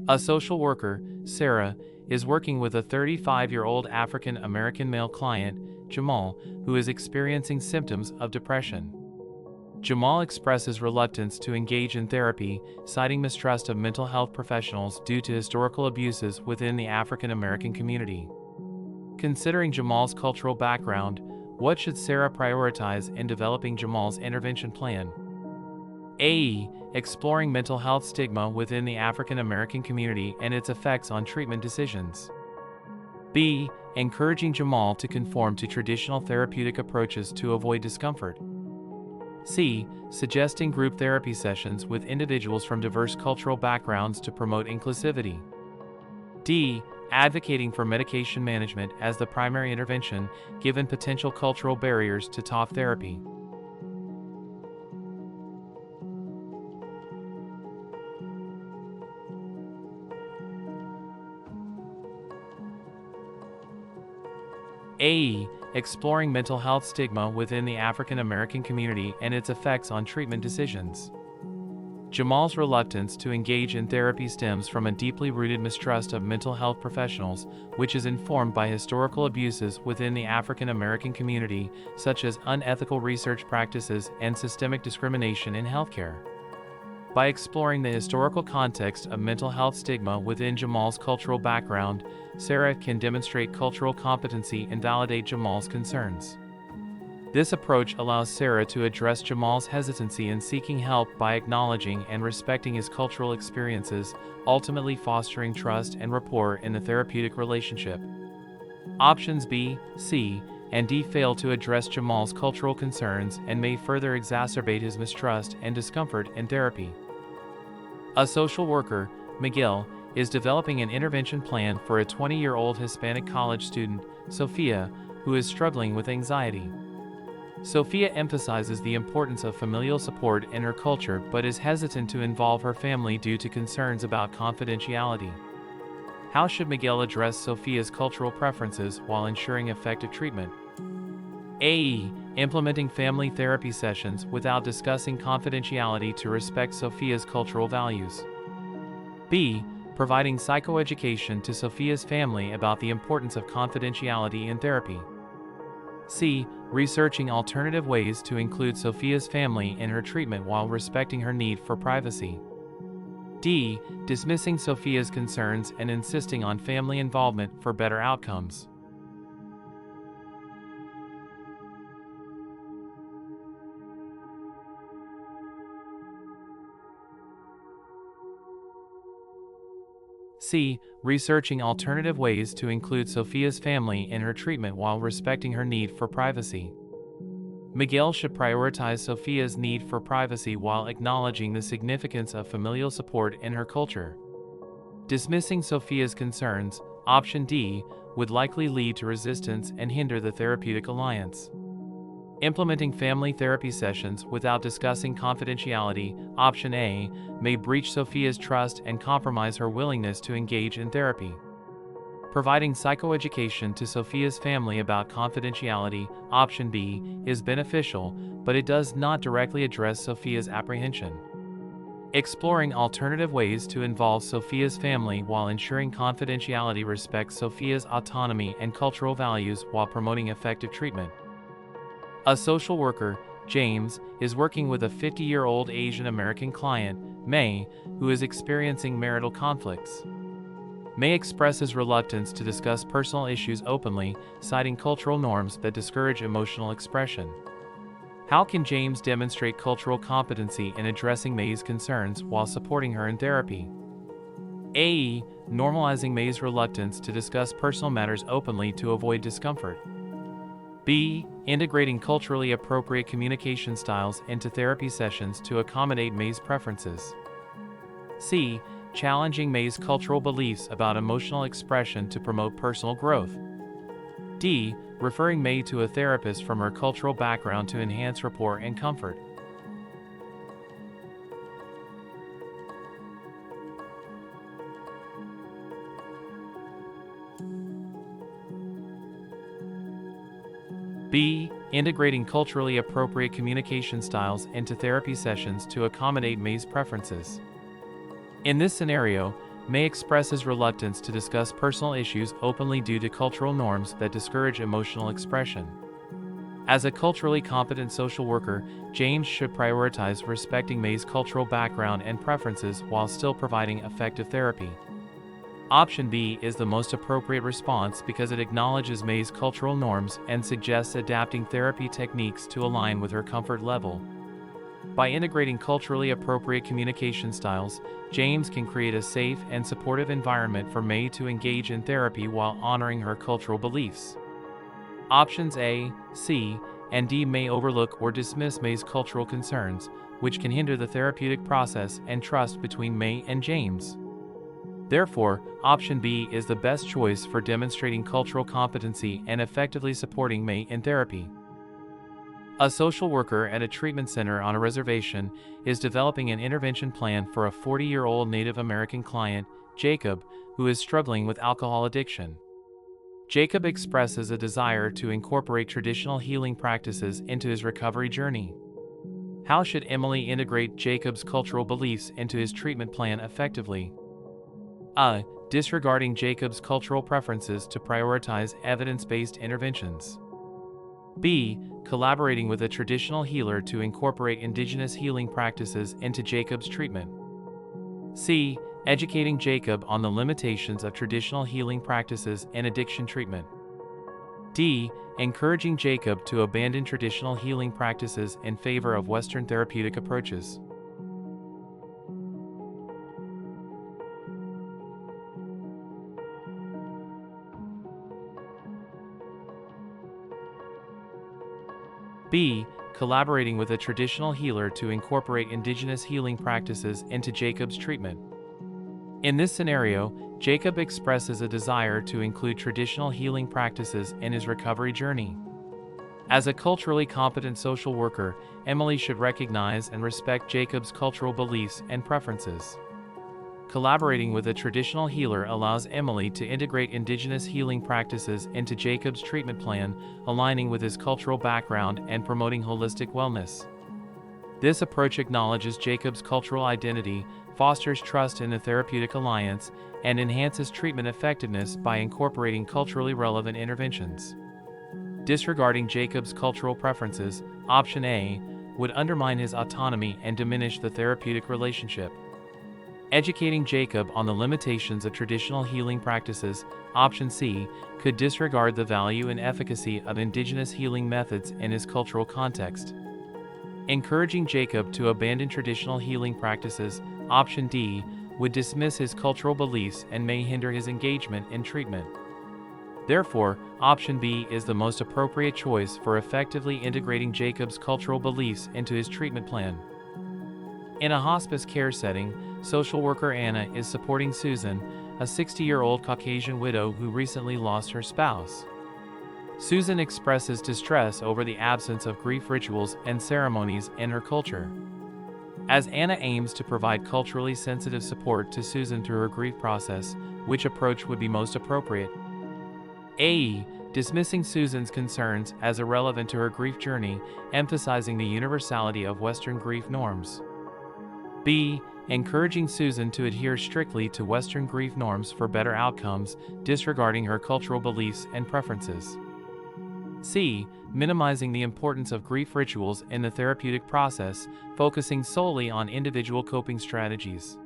A social worker, Sarah, is working with a 35-year-old African American male client, Jamal, who is experiencing symptoms of depression. Jamal expresses reluctance to engage in therapy, citing mistrust of mental health professionals due to historical abuses within the African American community. Considering Jamal's cultural background, what should Sarah prioritize in developing Jamal's intervention plan? A. Exploring mental health stigma within the African American community and its effects on treatment decisions. B. Encouraging Jamal to conform to traditional therapeutic approaches to avoid discomfort. C. Suggesting group therapy sessions with individuals from diverse cultural backgrounds to promote inclusivity. D. Advocating for medication management as the primary intervention, given potential cultural barriers to talk therapy. A. Exploring mental health stigma within the African American community and its effects on treatment decisions. Jamal's reluctance to engage in therapy stems from a deeply rooted mistrust of mental health professionals, which is informed by historical abuses within the African American community, such as unethical research practices and systemic discrimination in healthcare. By exploring the historical context of mental health stigma within Jamal's cultural background, Sarah can demonstrate cultural competency and validate Jamal's concerns. This approach allows Sarah to address Jamal's hesitancy in seeking help by acknowledging and respecting his cultural experiences, ultimately fostering trust and rapport in the therapeutic relationship. Options B, C, and D fail to address Jamal's cultural concerns and may further exacerbate his mistrust and discomfort in therapy. A social worker, Miguel, is developing an intervention plan for a 20-year-old Hispanic college student, Sophia, who is struggling with anxiety. Sophia emphasizes the importance of familial support in her culture but is hesitant to involve her family due to concerns about confidentiality. How should Miguel address Sophia's cultural preferences while ensuring effective treatment? A. Implementing family therapy sessions without discussing confidentiality to respect Sophia's cultural values. B. Providing psychoeducation to Sophia's family about the importance of confidentiality in therapy. C. Researching alternative ways to include Sophia's family in her treatment while respecting her need for privacy. D. Dismissing Sophia's concerns and insisting on family involvement for better outcomes. C. Researching alternative ways to include Sophia's family in her treatment while respecting her need for privacy. Miguel should prioritize Sophia's need for privacy while acknowledging the significance of familial support in her culture. Dismissing Sophia's concerns, option D, would likely lead to resistance and hinder the therapeutic alliance. Implementing family therapy sessions without discussing confidentiality, option A, may breach Sophia's trust and compromise her willingness to engage in therapy. Providing psychoeducation to Sophia's family about confidentiality, option B, is beneficial, but it does not directly address Sophia's apprehension. Exploring alternative ways to involve Sophia's family while ensuring confidentiality respects Sophia's autonomy and cultural values while promoting effective treatment. A social worker, James, is working with a 50-year-old Asian American client, May, who is experiencing marital conflicts. May expresses reluctance to discuss personal issues openly, citing cultural norms that discourage emotional expression. How can James demonstrate cultural competency in addressing May's concerns while supporting her in therapy? A. Normalizing May's reluctance to discuss personal matters openly to avoid discomfort. B. Integrating culturally appropriate communication styles into therapy sessions to accommodate May's preferences. C. Challenging May's cultural beliefs about emotional expression to promote personal growth. D. Referring May to a therapist from her cultural background to enhance rapport and comfort. B. Integrating culturally appropriate communication styles into therapy sessions to accommodate May's preferences. In this scenario, may express his reluctance to discuss personal issues openly due to cultural norms that discourage emotional expression. As a culturally competent social worker, James should prioritize respecting May's cultural background and preferences while still providing effective therapy. Option B is the most appropriate response because it acknowledges May's cultural norms and suggests adapting therapy techniques to align with her comfort level. By integrating culturally appropriate communication styles, James can create a safe and supportive environment for May to engage in therapy while honoring her cultural beliefs. Options A, C, and D may overlook or dismiss May's cultural concerns, which can hinder the therapeutic process and trust between May and James. Therefore, option B is the best choice for demonstrating cultural competency and effectively supporting May in therapy. A social worker at a treatment center on a reservation is developing an intervention plan for a 40-year-old Native American client, Jacob, who is struggling with alcohol addiction. Jacob expresses a desire to incorporate traditional healing practices into his recovery journey. How should Emily integrate Jacob's cultural beliefs into his treatment plan effectively? A. Disregarding Jacob's cultural preferences to prioritize evidence-based interventions. B. Collaborating with a traditional healer to incorporate indigenous healing practices into Jacob's treatment. C. Educating Jacob on the limitations of traditional healing practices in addiction treatment. D. Encouraging Jacob to abandon traditional healing practices in favor of Western therapeutic approaches. B. Collaborating with a traditional healer to incorporate indigenous healing practices into Jacob's treatment. In this scenario, Jacob expresses a desire to include traditional healing practices in his recovery journey. As a culturally competent social worker, Emily should recognize and respect Jacob's cultural beliefs and preferences. Collaborating with a traditional healer allows Emily to integrate indigenous healing practices into Jacob's treatment plan, aligning with his cultural background and promoting holistic wellness. This approach acknowledges Jacob's cultural identity, fosters trust in the therapeutic alliance, and enhances treatment effectiveness by incorporating culturally relevant interventions. Disregarding Jacob's cultural preferences, option A, would undermine his autonomy and diminish the therapeutic relationship. Educating Jacob on the limitations of traditional healing practices, option C, could disregard the value and efficacy of indigenous healing methods in his cultural context. Encouraging Jacob to abandon traditional healing practices, option D, would dismiss his cultural beliefs and may hinder his engagement in treatment. Therefore, option B is the most appropriate choice for effectively integrating Jacob's cultural beliefs into his treatment plan. In a hospice care setting, social worker Anna is supporting Susan, a 60-year-old Caucasian widow who recently lost her spouse. Susan expresses distress over the absence of grief rituals and ceremonies in her culture. As Anna aims to provide culturally sensitive support to Susan through her grief process, which approach would be most appropriate? A. Dismissing Susan's concerns as irrelevant to her grief journey, emphasizing the universality of Western grief norms. B. Encouraging Susan to adhere strictly to Western grief norms for better outcomes, disregarding her cultural beliefs and preferences. C. Minimizing the importance of grief rituals in the therapeutic process, focusing solely on individual coping strategies.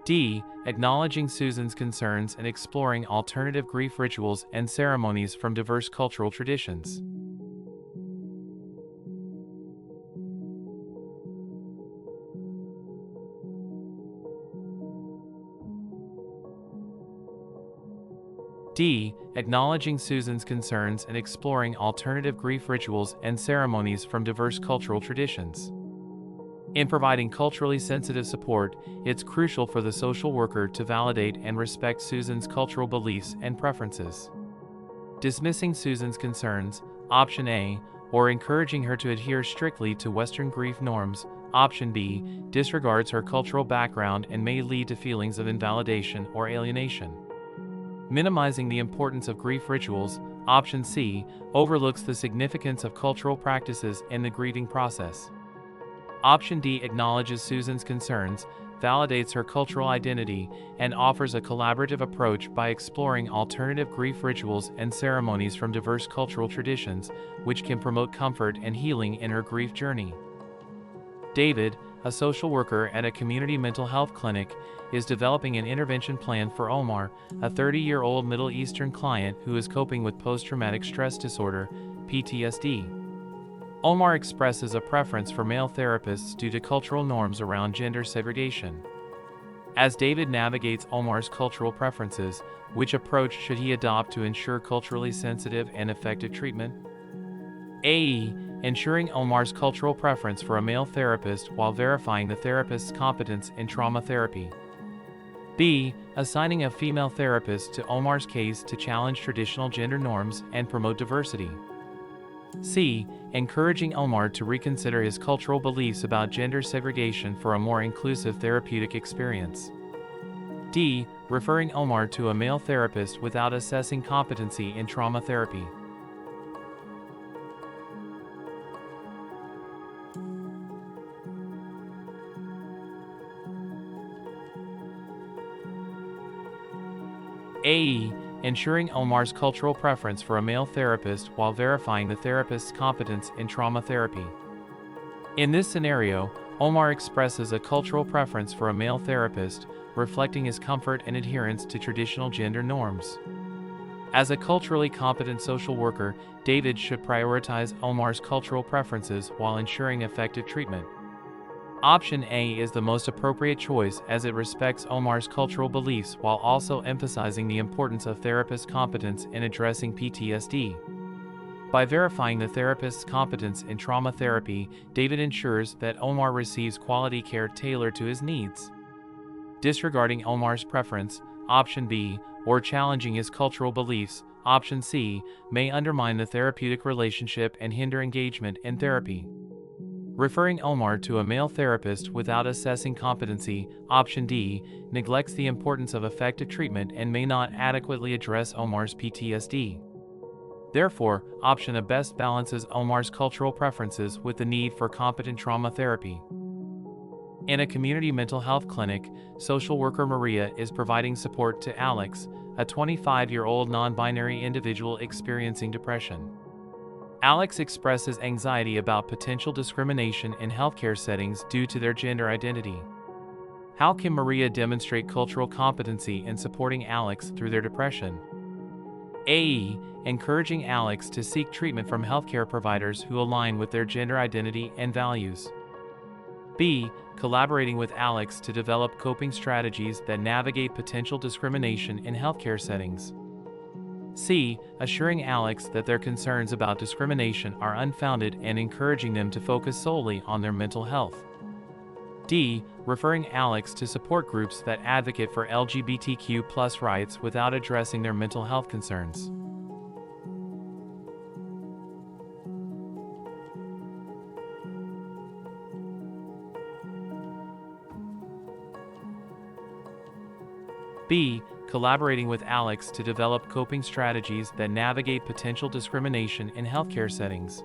D. Acknowledging Susan's concerns and exploring alternative grief rituals and ceremonies from diverse cultural traditions. D. Acknowledging Susan's concerns and exploring alternative grief rituals and ceremonies from diverse cultural traditions. In providing culturally sensitive support, it's crucial for the social worker to validate and respect Susan's cultural beliefs and preferences. Dismissing Susan's concerns, option A, or encouraging her to adhere strictly to Western grief norms, option B, disregards her cultural background and may lead to feelings of invalidation or alienation. Minimizing the importance of grief rituals, option C, overlooks the significance of cultural practices in the grieving process. Option D acknowledges Susan's concerns, validates her cultural identity, and offers a collaborative approach by exploring alternative grief rituals and ceremonies from diverse cultural traditions, which can promote comfort and healing in her grief journey. David, a social worker at a community mental health clinic, is developing an intervention plan for Omar, a 30-year-old Middle Eastern client who is coping with post-traumatic stress disorder, PTSD. Omar expresses a preference for male therapists due to cultural norms around gender segregation. As David navigates Omar's cultural preferences, which approach should he adopt to ensure culturally sensitive and effective treatment? A. Ensuring Omar's cultural preference for a male therapist while verifying the therapist's competence in trauma therapy. B. Assigning a female therapist to Omar's case to challenge traditional gender norms and promote diversity. C. Encouraging Omar to reconsider his cultural beliefs about gender segregation for a more inclusive therapeutic experience. D. Referring Omar to a male therapist without assessing competency in trauma therapy. A. Ensuring Omar's cultural preference for a male therapist while verifying the therapist's competence in trauma therapy. In this scenario, Omar expresses a cultural preference for a male therapist, reflecting his comfort and adherence to traditional gender norms. As a culturally competent social worker, David should prioritize Omar's cultural preferences while ensuring effective treatment. Option A is the most appropriate choice as it respects Omar's cultural beliefs while also emphasizing the importance of therapist competence in addressing PTSD. By verifying the therapist's competence in trauma therapy, David ensures that Omar receives quality care tailored to his needs. Disregarding Omar's preference, Option B, or challenging his cultural beliefs, Option C, may undermine the therapeutic relationship and hinder engagement in therapy. Referring Omar to a male therapist without assessing competency, Option D, neglects the importance of effective treatment and may not adequately address Omar's PTSD. Therefore, Option A best balances Omar's cultural preferences with the need for competent trauma therapy. In a community mental health clinic, social worker Maria is providing support to Alex, a 25-year-old non-binary individual experiencing depression. Alex expresses anxiety about potential discrimination in healthcare settings due to their gender identity. How can Maria demonstrate cultural competency in supporting Alex through their depression? A. Encouraging Alex to seek treatment from healthcare providers who align with their gender identity and values. B. Collaborating with Alex to develop coping strategies that navigate potential discrimination in healthcare settings. C. Assuring Alex that their concerns about discrimination are unfounded and encouraging them to focus solely on their mental health. D. Referring Alex to support groups that advocate for LGBTQ+ rights without addressing their mental health concerns. B. Collaborating with Alex to develop coping strategies that navigate potential discrimination in healthcare settings.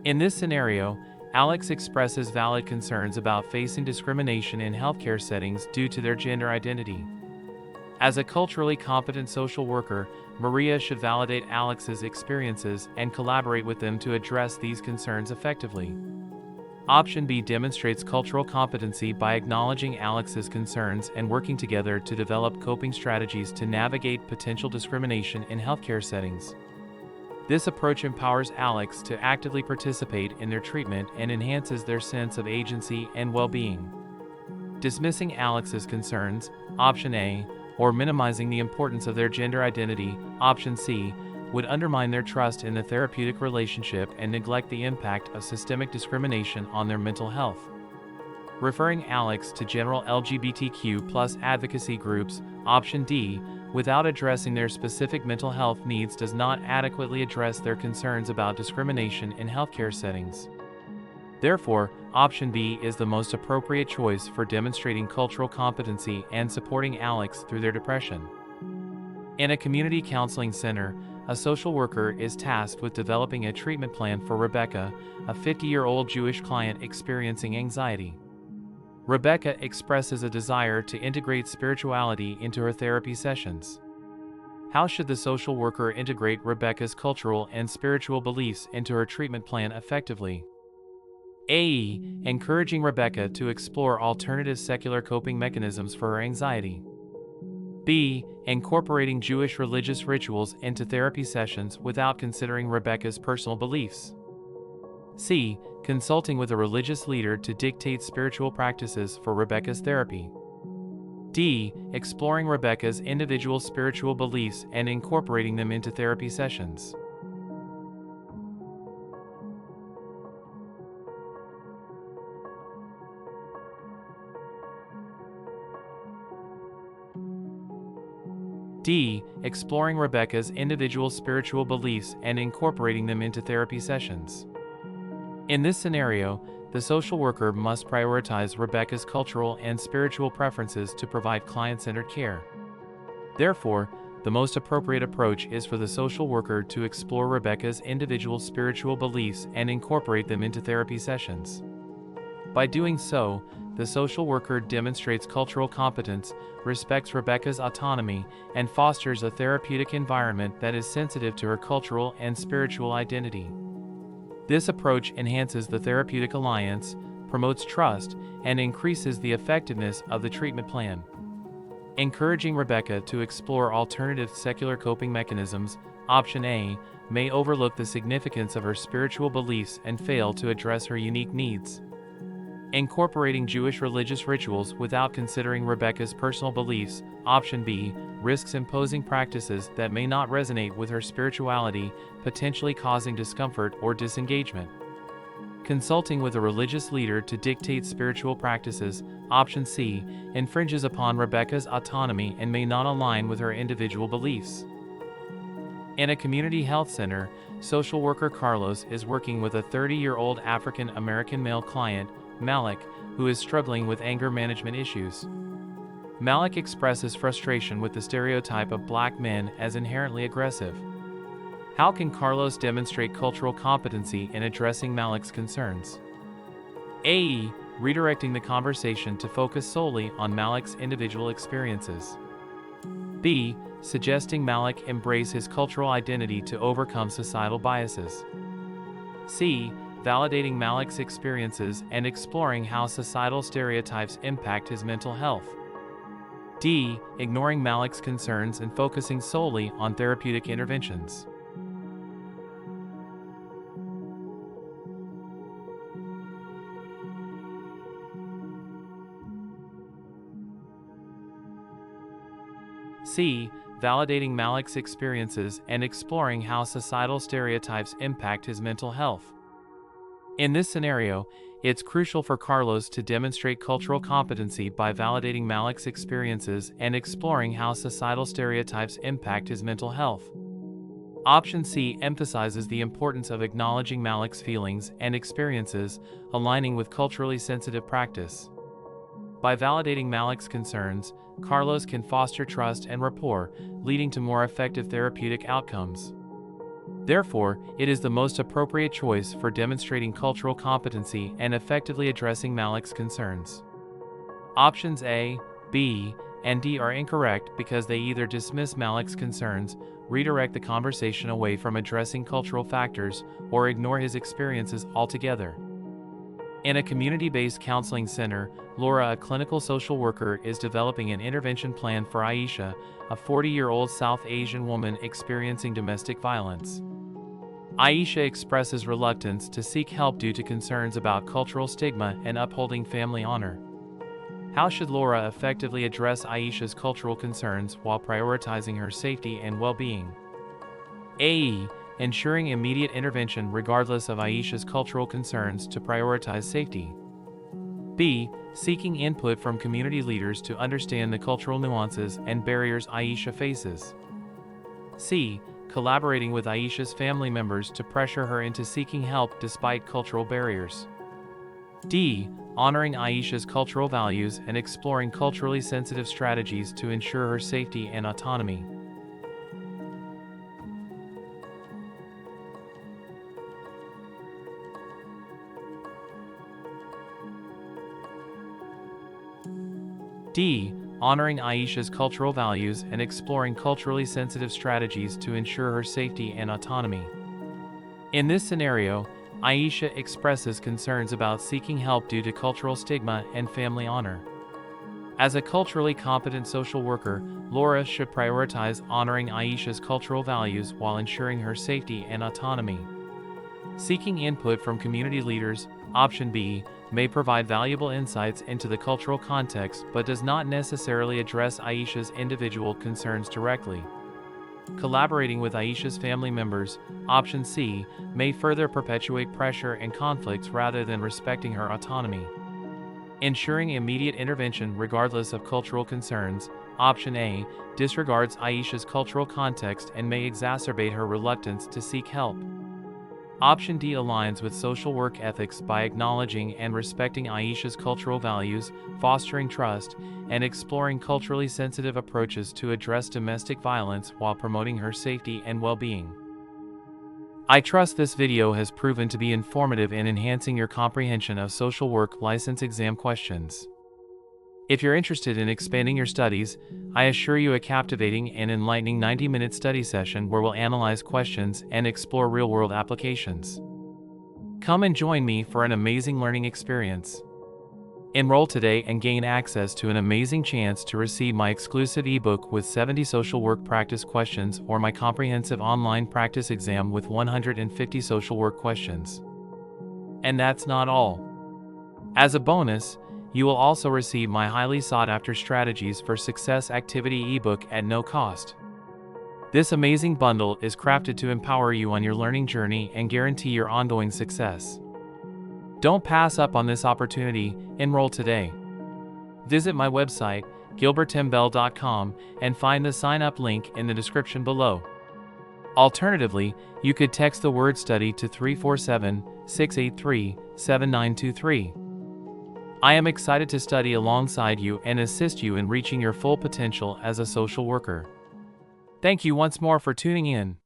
In this scenario, Alex expresses valid concerns about facing discrimination in healthcare settings due to their gender identity. As a culturally competent social worker, Maria should validate Alex's experiences and collaborate with them to address these concerns effectively. Option B demonstrates cultural competency by acknowledging Alex's concerns and working together to develop coping strategies to navigate potential discrimination in healthcare settings. This approach empowers Alex to actively participate in their treatment and enhances their sense of agency and well-being. Dismissing Alex's concerns, Option A, or minimizing the importance of their gender identity, Option C, would undermine their trust in the therapeutic relationship and neglect the impact of systemic discrimination on their mental health. Referring Alex to general LGBTQ+ advocacy groups, Option D, without addressing their specific mental health needs does not adequately address their concerns about discrimination in healthcare settings. Therefore, Option B is the most appropriate choice for demonstrating cultural competency and supporting Alex through their depression. In a community counseling center, a social worker is tasked with developing a treatment plan for Rebecca, a 50-year-old Jewish client experiencing anxiety. Rebecca expresses a desire to integrate spirituality into her therapy sessions. How should the social worker integrate Rebecca's cultural and spiritual beliefs into her treatment plan effectively? A. Encouraging Rebecca to explore alternative secular coping mechanisms for her anxiety. B. Incorporating Jewish religious rituals into therapy sessions without considering Rebecca's personal beliefs. C. Consulting with a religious leader to dictate spiritual practices for Rebecca's therapy. D. Exploring Rebecca's individual spiritual beliefs and incorporating them into therapy sessions. D. Exploring Rebecca's individual spiritual beliefs and incorporating them into therapy sessions. In this scenario, the social worker must prioritize Rebecca's cultural and spiritual preferences to provide client-centered care. Therefore, the most appropriate approach is for the social worker to explore Rebecca's individual spiritual beliefs and incorporate them into therapy sessions. By doing so, the social worker demonstrates cultural competence, respects Rebecca's autonomy, and fosters a therapeutic environment that is sensitive to her cultural and spiritual identity. This approach enhances the therapeutic alliance, promotes trust, and increases the effectiveness of the treatment plan. Encouraging Rebecca to explore alternative secular coping mechanisms, option A, may overlook the significance of her spiritual beliefs and fail to address her unique needs. Incorporating Jewish religious rituals without considering Rebecca's personal beliefs, option B, risks imposing practices that may not resonate with her spirituality, potentially causing discomfort or disengagement. Consulting with a religious leader to dictate spiritual practices, option C, infringes upon Rebecca's autonomy and may not align with her individual beliefs. In a community health center, social worker Carlos is working with a 30-year-old African American male client, Malik, who is struggling with anger management issues. Malik expresses frustration with the stereotype of black men as inherently aggressive. How can Carlos demonstrate cultural competency in addressing Malik's concerns? A. Redirecting the conversation to focus solely on Malik's individual experiences. B. Suggesting Malik embrace his cultural identity to overcome societal biases. C. Validating Malik's experiences and exploring how societal stereotypes impact his mental health. D. Ignoring Malik's concerns and focusing solely on therapeutic interventions. C. Validating Malik's experiences and exploring how societal stereotypes impact his mental health. In this scenario, it's crucial for Carlos to demonstrate cultural competency by validating Malik's experiences and exploring how societal stereotypes impact his mental health. Option C emphasizes the importance of acknowledging Malik's feelings and experiences, aligning with culturally sensitive practice. By validating Malik's concerns, Carlos can foster trust and rapport, leading to more effective therapeutic outcomes. Therefore, it is the most appropriate choice for demonstrating cultural competency and effectively addressing Malik's concerns. Options A, B, and D are incorrect because they either dismiss Malik's concerns, redirect the conversation away from addressing cultural factors, or ignore his experiences altogether. In a community-based counseling center, Laura, a clinical social worker, is developing an intervention plan for Aisha, a 40-year-old South Asian woman experiencing domestic violence. Aisha expresses reluctance to seek help due to concerns about cultural stigma and upholding family honor. How should Laura effectively address Aisha's cultural concerns while prioritizing her safety and well-being? A. Ensuring immediate intervention regardless of Aisha's cultural concerns to prioritize safety. B. Seeking input from community leaders to understand the cultural nuances and barriers Aisha faces. C. Collaborating with Aisha's family members to pressure her into seeking help despite cultural barriers. D. Honoring Aisha's cultural values and exploring culturally sensitive strategies to ensure her safety and autonomy. D. Honoring Aisha's cultural values and exploring culturally sensitive strategies to ensure her safety and autonomy. In this scenario, Aisha expresses concerns about seeking help due to cultural stigma and family honor. As a culturally competent social worker, Laura should prioritize honoring Aisha's cultural values while ensuring her safety and autonomy. Seeking input from community leaders, option B, may provide valuable insights into the cultural context but does not necessarily address Aisha's individual concerns directly. Collaborating with Aisha's family members, option C, may further perpetuate pressure and conflicts rather than respecting her autonomy. Ensuring immediate intervention regardless of cultural concerns, option A, disregards Aisha's cultural context and may exacerbate her reluctance to seek help. Option D aligns with social work ethics by acknowledging and respecting Aisha's cultural values, fostering trust, and exploring culturally sensitive approaches to address domestic violence while promoting her safety and well-being. I trust this video has proven to be informative in enhancing your comprehension of social work license exam questions. If you're interested in expanding your studies, I assure you a captivating and enlightening 90-minute study session where we'll analyze questions and explore real-world applications. Come and join me for an amazing learning experience. Enroll today and gain access to an amazing chance to receive my exclusive ebook with 70 social work practice questions or my comprehensive online practice exam with 150 social work questions. And that's not all. As a bonus, you will also receive my highly sought-after Strategies for Success activity ebook at no cost. This amazing bundle is crafted to empower you on your learning journey and guarantee your ongoing success. Don't pass up on this opportunity. Enroll today. Visit my website, gilbertmbell.com, and find the sign-up link in the description below. Alternatively, you could text the word study to 347-683-7923. I am excited to study alongside you and assist you in reaching your full potential as a social worker. Thank you once more for tuning in.